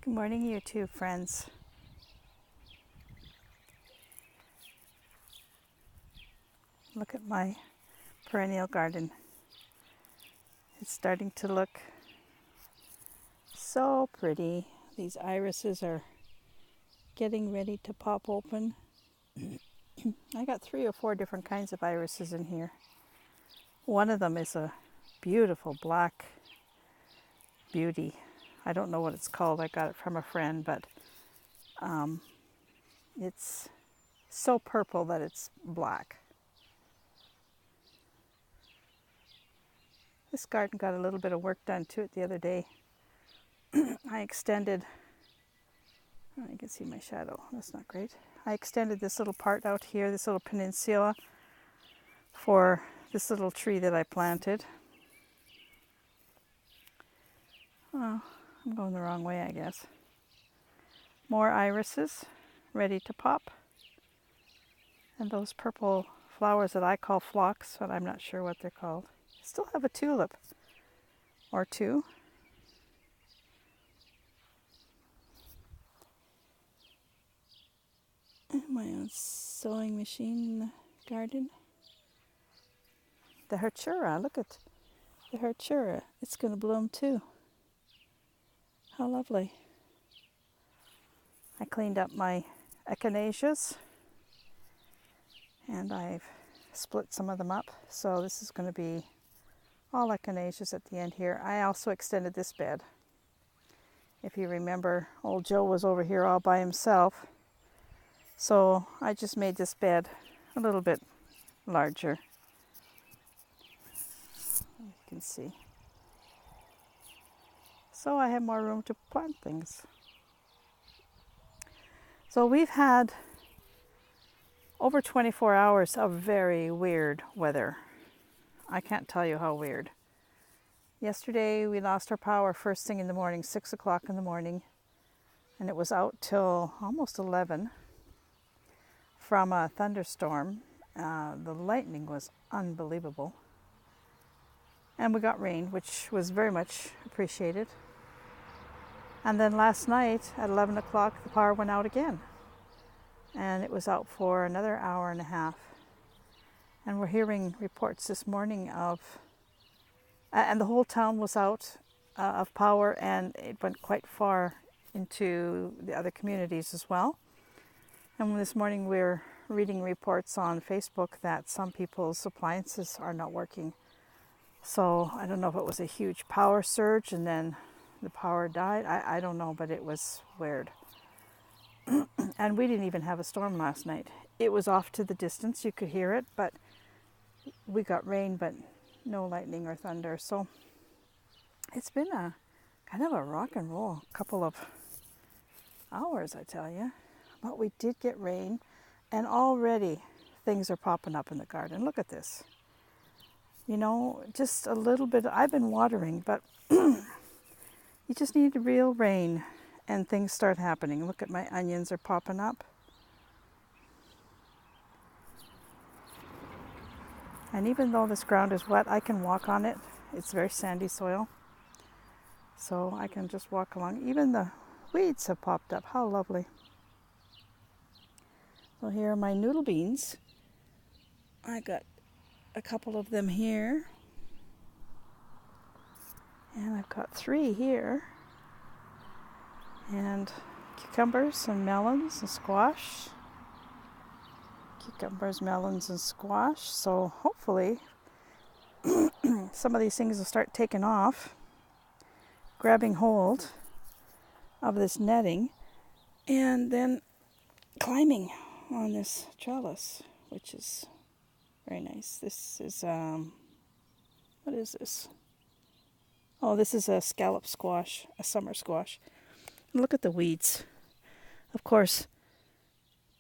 Good morning, you two friends. Look at my perennial garden. It's starting to look so pretty. These irises are getting ready to pop open. I got 3 or 4 different kinds of irises in here. One of them is a beautiful black beauty. I don't know what it's called. I got it from a friend, but it's so purple that it's black. This garden got a little bit of work done to it the other day. I extended, oh, you can see my shadow, that's not great. I extended this little part out here, this little peninsula, for this little tree that I planted. Oh, I'm going the wrong way, I guess. More irises ready to pop. And those purple flowers that I call phlox, but I'm not sure what they're called. Still have a tulip or 2. My own sewing machine in the garden. The heuchera, look at the heuchera. It's going to bloom too. How lovely. I cleaned up my echinaceas and I've split some of them up. So this is going to be all echinaceas at the end here. I also extended this bed. If you remember, old Joe was over here all by himself. So I just made this bed a little bit larger. You can see. So I have more room to plant things. So we've had over 24 hours of very weird weather. I can't tell you how weird. Yesterday we lost our power first thing in the morning, 6 o'clock in the morning, and it was out till almost 11 from a thunderstorm. The lightning was unbelievable. And we got rain, which was very much appreciated. And then last night at 11 o'clock, the power went out again. And it was out for another hour and a half. And we're hearing reports this morning of, and the whole town was out of power, and it went quite far into the other communities as well. And this morning we're reading reports on Facebook that some people's appliances are not working. So I don't know if it was a huge power surge and then the power died. I don't know, but it was weird. And we didn't even have a storm last night. It was off to the distance. You could hear it, but we got rain, but no lightning or thunder. So it's been a kind of a rock and roll couple of hours, I tell you. But we did get rain, and already things are popping up in the garden. Look at this. You know, just a little bit. I've been watering, but you just need real rain and things start happening. Look at my onions are popping up. And even though this ground is wet, I can walk on it. It's very sandy soil. So I can just walk along. Even the weeds have popped up. How lovely. So here are my noodle beans. I got a couple of them here. And I've got 3 here. And cucumbers and melons and squash. Cucumbers, melons, and squash. So hopefully some of these things will start taking off, grabbing hold of this netting, and then climbing on this trellis, which is very nice. This is, what is this? Oh, this is a scallop squash, a summer squash. Look at the weeds. Of course,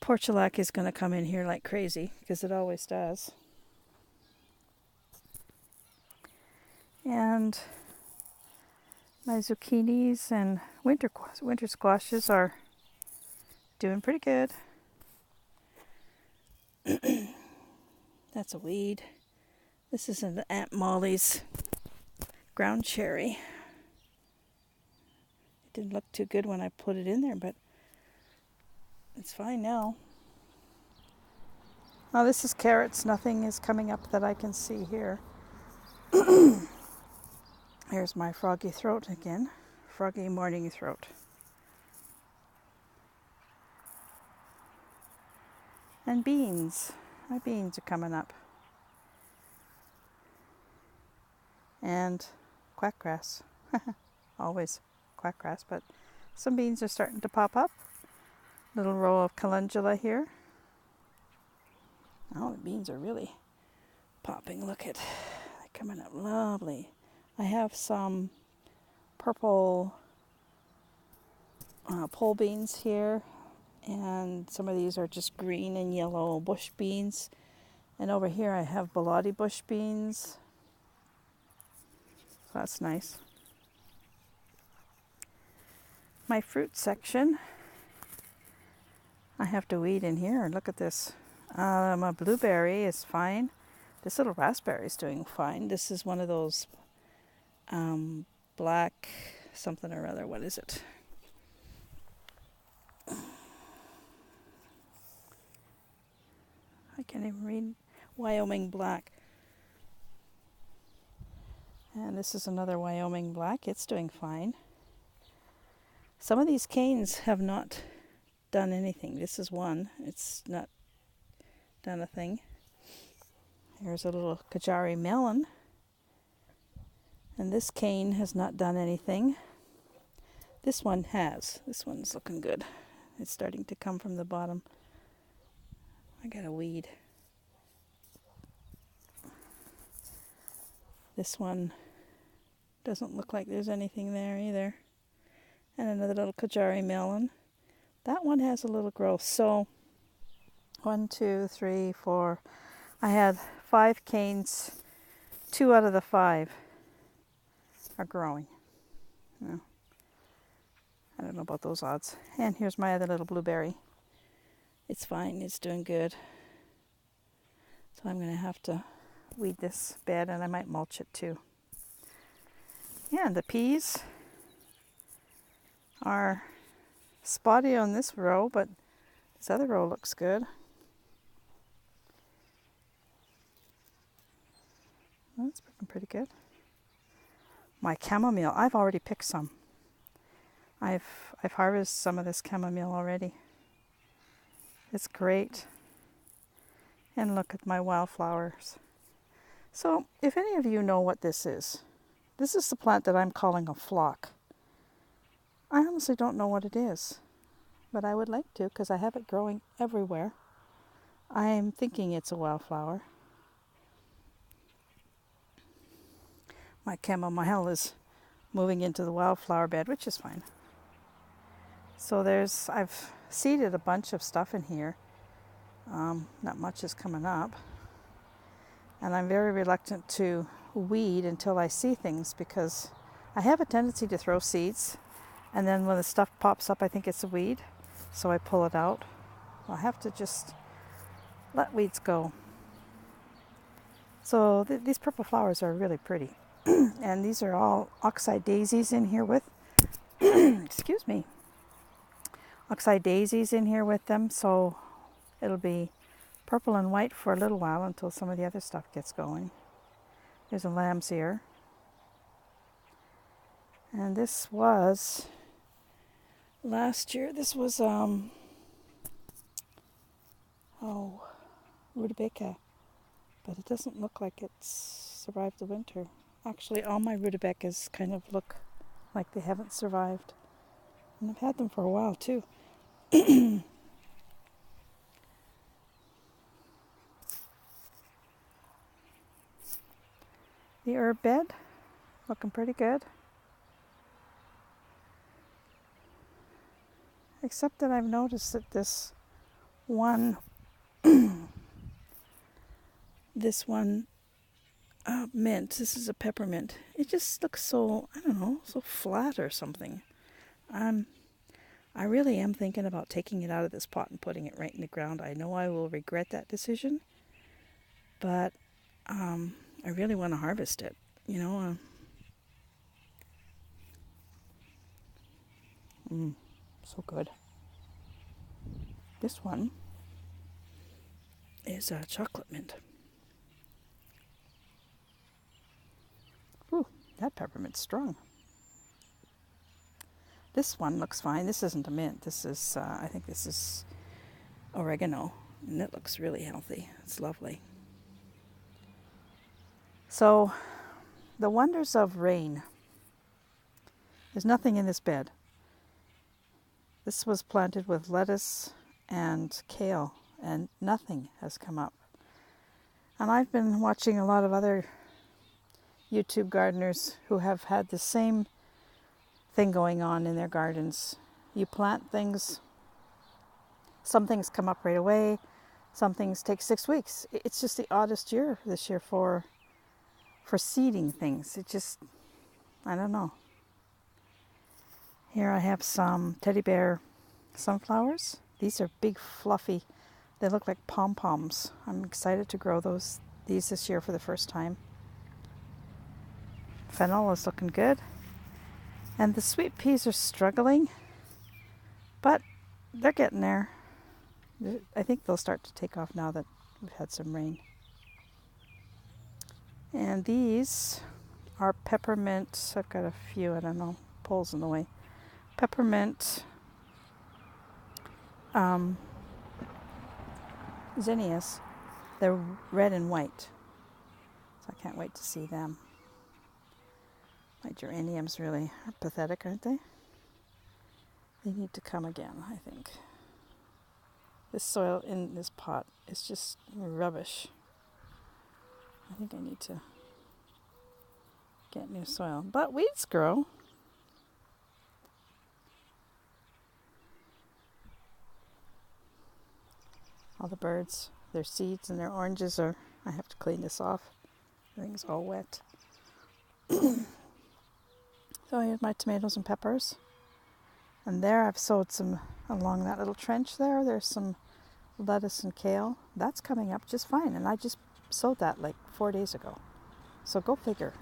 portulac is going to come in here like crazy, because it always does. And my zucchinis and winter squashes are doing pretty good. That's a weed. This is an Aunt Molly's ground cherry. didn't look too good when I put it in there, but it's fine now. Oh, this is carrots. Nothing is coming up that I can see here. Here's my froggy throat again. Froggy morning throat. And beans. My beans are coming up. And quackgrass. Always quackgrass, but some beans are starting to pop up. Little row of calendula here. Oh, the beans are really popping. Look at, they're coming up lovely. I have some purple pole beans here, and some of these are just green and yellow bush beans. And over here I have Bilotti bush beans. So that's nice. My fruit section. I have to weed in here. Look at this. My blueberry is fine. This little raspberry is doing fine. This is one of those black something or other. What is it? I can't even read. Wyoming black. And this is another Wyoming black. It's doing fine. Some of these canes have not done anything. This is one. It's not done a thing. Here's a little Kajari melon. And this cane has not done anything. This one has. This one's looking good. It's starting to come from the bottom. I got a weed. This one doesn't look like there's anything there either. And another little Kajari melon. That one has a little growth. So 1, 2, 3, 4. I had 5 canes. 2 out of the 5 are growing. Yeah. I don't know about those odds. And here's my other little blueberry. It's fine. It's doing good. So I'm going to have to weed this bed, and I might mulch it too. Yeah, and the peas are spotty on this row, but this other row looks good. That's looking pretty good. My chamomile, I've already picked some. I've harvested some of this chamomile already. It's great. And look at my wildflowers. So, if any of you know what this is the plant that I'm calling a flock. I honestly don't know what it is, but I would like to because I have it growing everywhere. I'm thinking it's a wildflower. My chamomile is moving into the wildflower bed, which is fine. So I've seeded a bunch of stuff in here. Not much is coming up. And I'm very reluctant to weed until I see things because I have a tendency to throw seeds. And then when the stuff pops up, I think it's a weed. So I pull it out. I'll have to just let weeds go. So these purple flowers are really pretty. And these are all oxeye daisies in here with, excuse me, oxeye daisies in here with them. So it'll be purple and white for a little while until some of the other stuff gets going. There's a lamb's ear. And this was last year. This was rutabaga, but it doesn't look like it's survived the winter. Actually, all my rutabagas kind of look like they haven't survived. And I've had them for a while too. The herb bed, looking pretty good. Except that I've noticed that this one mint, this is a peppermint, it just looks so, I don't know, so flat or something. I really am thinking about taking it out of this pot and putting it right in the ground. I know I will regret that decision, but I really want to harvest it, you know. So good. This one is chocolate mint. Ooh, that peppermint's strong. This one looks fine. This isn't a mint. This is, I think this is oregano. And it looks really healthy. It's lovely. So, the wonders of rain. There's nothing in this bed. This was planted with lettuce and kale, and nothing has come up. And I've been watching a lot of other YouTube gardeners who have had the same thing going on in their gardens. You plant things, some things come up right away, some things take 6 weeks. It's just the oddest year this year for seeding things. It just, I don't know. Here I have some teddy bear sunflowers. These are big, fluffy. They look like pom-poms. I'm excited to grow these this year for the first time. Fennel is looking good. And the sweet peas are struggling, but they're getting there. I think they'll start to take off now that we've had some rain. And these are peppermint. I've got a few, I don't know, poles in the way. Peppermint zinnias. They're red and white, so I can't wait to see them. My geraniums really are pathetic, aren't they? They need to come again, I think. This soil in this pot is just rubbish. I think I need to get new soil. But weeds grow. All the birds, their seeds and their oranges are, I have to clean this off. Everything's all wet. So here's my tomatoes and peppers. And there I've sowed some along that little trench there. There's some lettuce and kale. That's coming up just fine. And I just sowed that like 4 days ago. So go figure.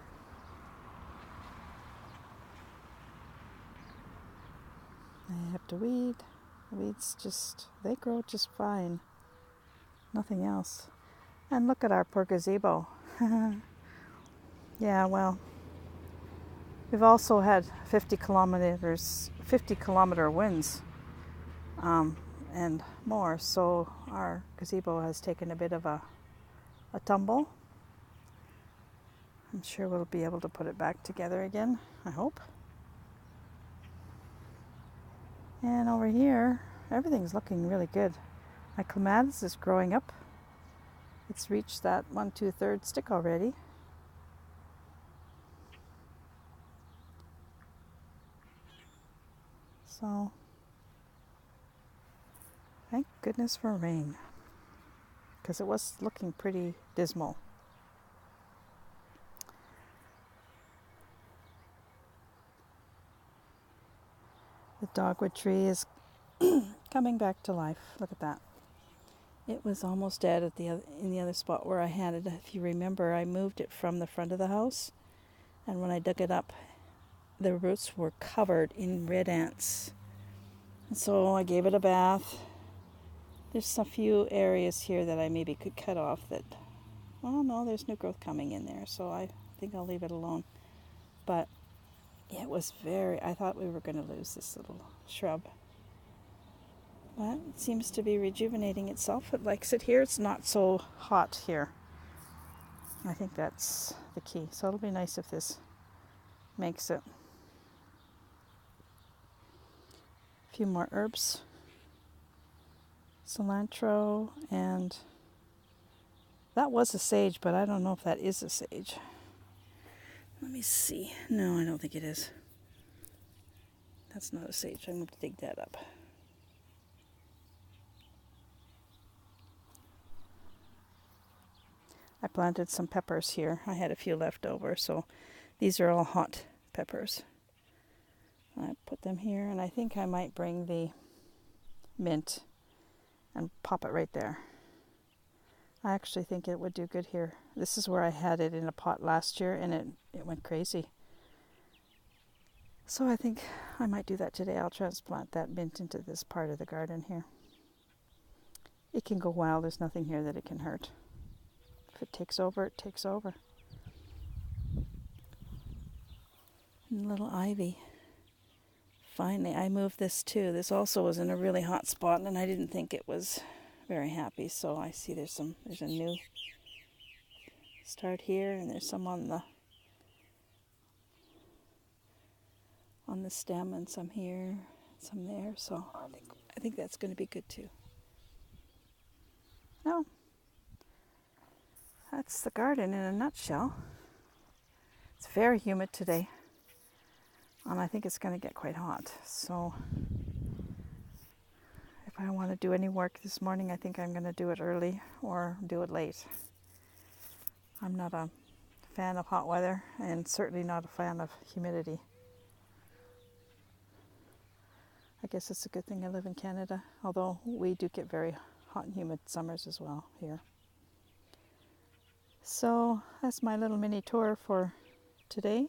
I have to weed. The weeds just, they grow just fine. Nothing else. And look at our poor gazebo. Yeah, well, we've also had 50 kilometer winds and more, so our gazebo has taken a bit of a tumble. I'm sure we'll be able to put it back together again, I hope. And over here, everything's looking really good. My clematis is growing up. It's reached that 1 2/3 stick already. So, thank goodness for rain, because it was looking pretty dismal. The dogwood tree is coming back to life. Look at that. It was almost dead in the other spot where I had it. If you remember, I moved it from the front of the house, and when I dug it up, the roots were covered in red ants. And so I gave it a bath. There's a few areas here that I maybe could cut off that, well, no, there's new growth coming in there, so I think I'll leave it alone. But it was I thought we were going to lose this little shrub. But it seems to be rejuvenating itself. It likes it here. It's not so hot here. I think that's the key. So it'll be nice if this makes it. A few more herbs. Cilantro, and that was a sage, but I don't know if that is a sage. Let me see. No, I don't think it is. That's not a sage. I'm going to dig that up. I planted some peppers here. I had a few left over, so these are all hot peppers. I put them here, and I think I might bring the mint and pop it right there. I actually think it would do good here. This is where I had it in a pot last year, and it went crazy. So I think I might do that today. I'll transplant that mint into this part of the garden here. It can go wild. There's nothing here that it can hurt. If it takes over, it takes over. And little ivy. Finally, I moved this too. This also was in a really hot spot, and I didn't think it was very happy. So I see there's a new start here, and there's some on the stem, and some here, some there. So I think that's going to be good too. No, that's the garden in a nutshell. It's very humid today, and I think it's going to get quite hot. So if I want to do any work this morning, I think I'm going to do it early or do it late. I'm not a fan of hot weather, and certainly not a fan of humidity. I guess it's a good thing I live in Canada, although we do get very hot and humid summers as well here. So that's my little mini tour for today.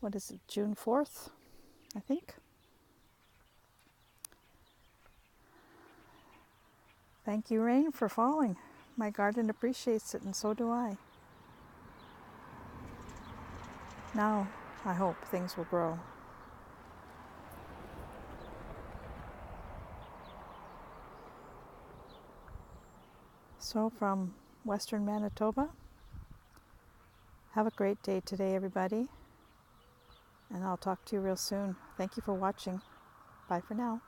What is it, June 4th, I think. Thank you, rain, for falling. My garden appreciates it, and so do I. Now, I hope things will grow. So from Western Manitoba, have a great day today, everybody. And I'll talk to you real soon. Thank you for watching. Bye for now.